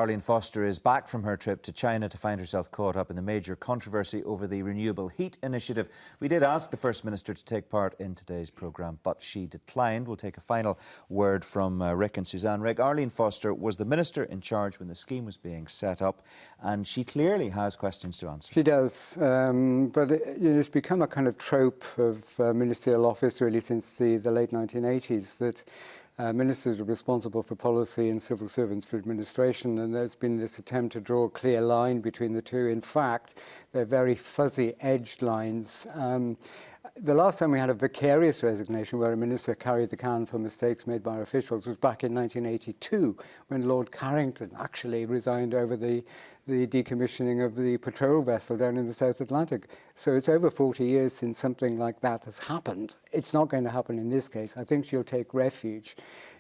Arlene Foster is back from her trip to China to find herself caught up in the major controversy over the Renewable Heat Initiative. We did ask the First Minister to take part in today's programme, but she declined. We'll take a final word from Rick and Suzanne. Rick, Arlene Foster was the Minister in charge when the scheme was being set up, and she clearly has questions to answer. She does, but it's become a kind of trope of ministerial office really since the late 1980s that ministers are responsible for policy and civil servants for administration, and there's been this attempt to draw a clear line between the two. In fact, they're very fuzzy edged lines. The last time we had a vicarious resignation where a minister carried the can for mistakes made by officials was back in 1982 when Lord Carrington actually resigned over the decommissioning of the patrol vessel down in the South Atlantic. So it's over 40 years since something like that has happened. It's not going to happen in this case. I think she'll take refuge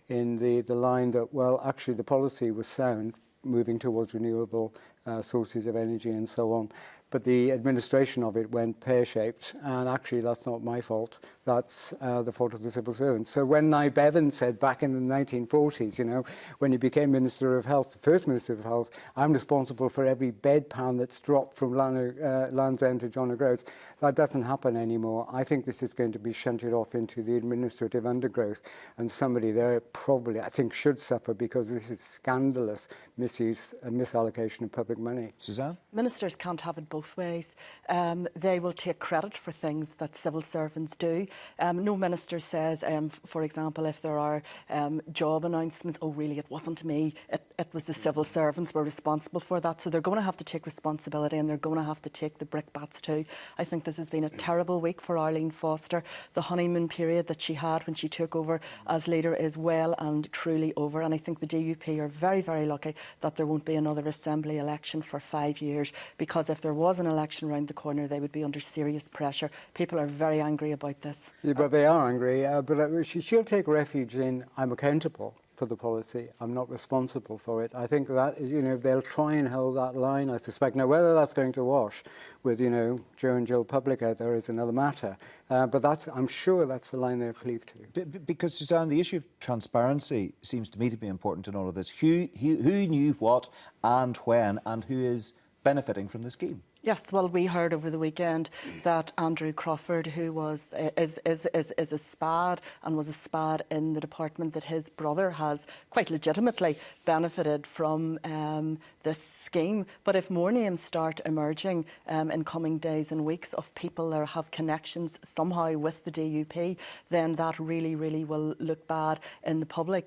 in the line that, well, actually the policy was sound, moving towards renewable sources of energy and so on. But the administration of it went pear-shaped, and actually that's not my fault. That's the fault of the civil servants. So when Nye Bevan said back in the 1940s, you know, when he became Minister of Health, the first Minister of Health, I'm responsible for every bedpan that's dropped from Land's End to John O'Groats, that doesn't happen anymore. I think this is going to be shunted off into the administrative undergrowth, and somebody there probably, I think, should suffer because this is scandalous misuse and misallocation of public money. Suzanne? Ministers can't have it both ways. They will take credit for things that civil servants do. No minister says, for example, if there are job announcements, oh really, it wasn't me, it was the civil servants were responsible for that. So they're going to have to take responsibility, and they're going to have to take the brickbats too. I think this has been a terrible week for Arlene Foster. The honeymoon period that she had when she took over as leader is well and truly over, and I think the DUP are very, very lucky that there won't be another Assembly election for 5 years, because if there was an election round the corner, they would be under serious pressure. People are very angry about this. Yeah, but they are angry. But she'll take refuge in, I'm accountable for the policy, I'm not responsible for it. I think that, you know, they'll try and hold that line, I suspect. Now, whether that's going to wash with, you know, Joe and Jill Public out there is another matter. But that's, I'm sure that's the line they'll cleave to. Because, Suzanne, the issue of transparency seems to me to be important in all of this. Who knew what and when, and who is benefiting from the scheme? Yes, well, we heard over the weekend that Andrew Crawford, who is a SPAD and was a SPAD in the department, that his brother has quite legitimately benefited from this scheme. But if more names start emerging in coming days and weeks of people that have connections somehow with the DUP, then that really, really will look bad in the public.